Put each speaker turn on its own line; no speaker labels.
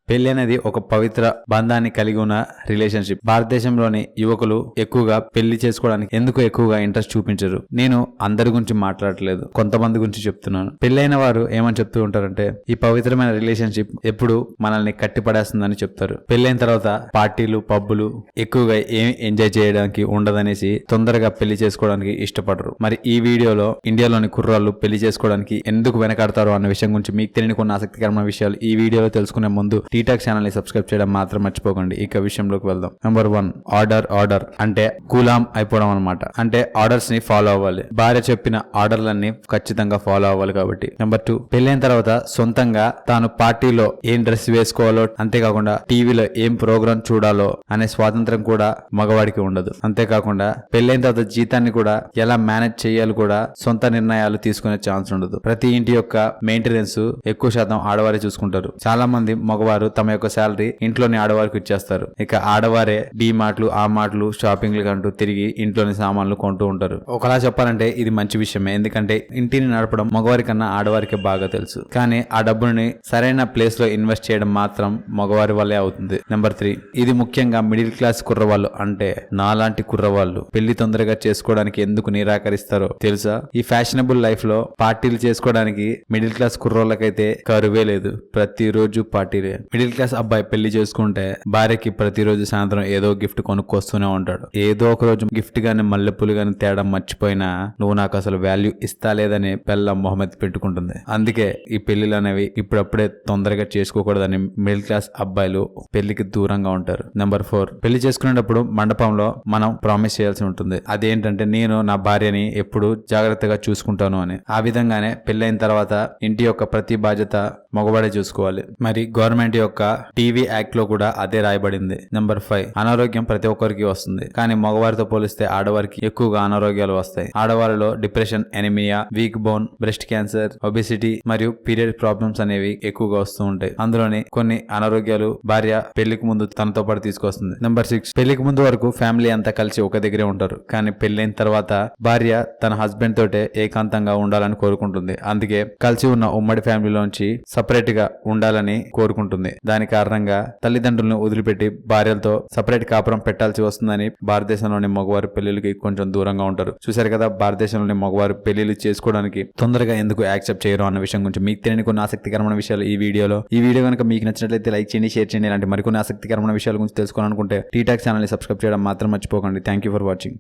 పెళ్లి అనేది ఒక పవిత్ర బంధాన్ని కలిగి ఉన్న రిలేషన్షిప్. భారతదేశంలోని యువకులు ఎక్కువగా పెళ్లి చేసుకోవడానికి ఎందుకు ఎక్కువగా ఇంట్రెస్ట్ చూపించరు? నేను అందరి గురించి మాట్లాడట్లేదు, కొంతమంది గురించి చెప్తున్నాను. పెళ్లైన వారు ఏమని చెప్తూ ఉంటారంటే, ఈ పవిత్రమైన రిలేషన్షిప్ ఎప్పుడు మనల్ని కట్టిపడేస్తుందని చెప్తారు. పెళ్లైన తర్వాత పార్టీలు, పబ్బులు ఎక్కువగా ఏం ఎంజాయ్ చేయడానికి ఉండదనేసి తొందరగా పెళ్లి చేసుకోవడానికి ఇష్టపడరు. మరి ఈ వీడియోలో ఇండియాలోని కుర్రాళ్ళు పెళ్లి చేసుకోవడానికి ఎందుకు వెనకాడతారో అన్న విషయం గురించి మీకు తెలియని కొన్ని ఆసక్తికరమైన విషయాలు ఈ వీడియోలో తెలుసుకునే ముందు టీటాక్ ఛానల్ ని సబ్స్క్రైబ్ చేయడం మాత్రం మర్చిపోకండి. ఇక విషయంలోకి వెళ్దాం. నెంబర్ 1, ఆర్డర్ అంటే గులాం అయిపోవడం అనమాట. అంటే ఆర్డర్స్ ని ఫాలో అవ్వాలి. భార్య చెప్పిన ఆర్డర్లన్నీ ఖచ్చితంగా ఫాలో అవ్వాలి కాబట్టి. నెంబర్ 2, పెళ్లైన తర్వాత సొంతంగా తాను పార్టీలో ఏం డ్రెస్ వేసుకోవాలో, అంతేకాకుండా టీవీలో ఏం ప్రోగ్రామ్ చూడాలో అనే స్వాతంత్రం కూడా మగవాడికి ఉండదు. అంతేకాకుండా పెళ్లైన తర్వాత జీతాన్ని కూడా ఎలా మేనేజ్ చేయాలి కూడా సొంత నిర్ణయాలు తీసుకునే ఛాన్స్ ఉండదు. ప్రతి ఇంటి యొక్క మెయింటెనెన్స్ ఎక్కువ శాతం ఆడవారే చూసుకుంటారు. చాలా మంది మగవారు తమ యొక్క శాలరీ ఇంట్లోని ఆడవారికి ఇచ్చేస్తారు. ఇక ఆడవారే డీ మార్ట్లు, ఆ మార్ట్లు, షాపింగ్లు కంటూ తిరిగి ఇంట్లోని సామాన్లు కొంటూ ఉంటారు. ఒకలా చెప్పాలంటే ఇది మంచి విషయమే, ఎందుకంటే ఇంటిని నడపడం మగవారి కన్నా ఆడవారికి బాగా తెలుసు. కానీ ఆ డబ్బుని సరైన ప్లేస్ లో ఇన్వెస్ట్ చేయడం మాత్రం మగవారి వల్లే అవుతుంది. నెంబర్ 3, ఇది ముఖ్యంగా మిడిల్ క్లాస్ కుర్రవాళ్ళు, అంటే నాలాంటి కుర్రవాళ్ళు పెళ్లి తొందరగా చేసుకోవడానికి ఎందుకు నిరాకరిస్తారో తెలుసా? ఈ ఫ్యాషనబుల్ లైఫ్ లో పార్టీలు చేసుకోవడానికి మిడిల్ క్లాస్ కుర్రోళ్ళకైతే కరువే లేదు. ప్రతిరోజు పార్టీలే. మిడిల్ క్లాస్ అబ్బాయి పెళ్లి చేసుకుంటే భార్యకి ప్రతిరోజు సాయంత్రం ఏదో గిఫ్ట్ కొనుక్కొస్తూనే ఉంటాడు. ఏదో ఒక రోజు గిఫ్ట్ గాని మల్లెపూలు గాని తేడా మర్చిపోయినా నువ్వు నాకు అసలు వాల్యూ ఇస్తా లేదని పెళ్ళ మొహమ్మద్ పెట్టుకుంటుంది. అందుకే ఈ పెళ్లిలు అనేవి ఇప్పుడప్పుడే తొందరగా చేసుకోకూడదని మిడిల్ క్లాస్ అబ్బాయిలు పెళ్లికి దూరంగా ఉంటారు. నెంబర్ 4, పెళ్లి చేసుకునేటప్పుడు మండపంలో మనం ప్రామిస్ చేయాల్సి ఉంటుంది. అదేంటంటే, నేను నా భార్యని ఎప్పుడు జాగ్రత్తగా చూసుకుంటాను అని. ఆ విధంగానే పెళ్లైన తర్వాత ఇంటి యొక్క ప్రతి బాధ్యత మగవాడే చూసుకోవాలి. మరి గవర్నమెంట్ యొక్క టీవీ యాక్ట్ లో కూడా అదే రాయబడింది. నెంబర్ 5, అనారోగ్యం ప్రతి ఒక్కరికి వస్తుంది, కానీ మగవారితో పోలిస్తే ఆడవారికి ఎక్కువగా అనారోగ్యాలు వస్తాయి. ఆడవారిలో depression, anaemia, weak bone, breast cancer, obesity మరియు పీరియడ్ ప్రాబ్లమ్స్ అనేవి ఎక్కువగా వస్తూ ఉంటాయి. అందులోని కొన్ని అనారోగ్యాలు భార్య పెళ్లికి ముందు తనతో పాటు తీసుకొస్తుంది. నెంబర్ 6, పెళ్లికి ముందు వరకు ఫ్యామిలీ అంతా కలిసి ఒక దగ్గరే ఉంటారు, కానీ పెళ్లైన తర్వాత భార్య తన హస్బెండ్ తోటే ఏకాంతంగా ఉండాలని కోరుకుంటుంది. అందుకే కలిసి ఉన్న ఉమ్మడి ఫ్యామిలీలోంచి సపరేట్ గా ఉండాలని కోరుకుంటుంది. దాని కారణంగా తల్లిదండ్రులను వదిలిపెట్టి భార్యలతో సపరేట్ కాపురం పెట్టాల్సి వస్తుందని భారతదేశంలోని మగవారి పెళ్లికి కొంచెం దూరంగా ఉంటారు. చూశారు కదా, భారతదేశంలోని మగవారు పెళ్లిళ్ళు చేసుకోవడానికి తొందరగా ఎందుకు యాక్సెప్ట్ చేయరు అన్న విషయం గురించి మీకు తెలియని కొన్ని ఆసక్తికరమైన విషయాలు ఈ వీడియోలో. ఈ వీడియో కనుక మీకు నచ్చినట్లయితే లైక్ చేయండి, షేర్ చేయండి. ఇలాంటి మరికొన్ని ఆసక్తికరమైన విషయాల గురించి తెలుసుకోవాలనుకుంటే టీటాక్ ఛానల్ ని సబ్స్క్రైబ్ చేయడం మాత్రం మర్చిపోకండి. Thank you for watching.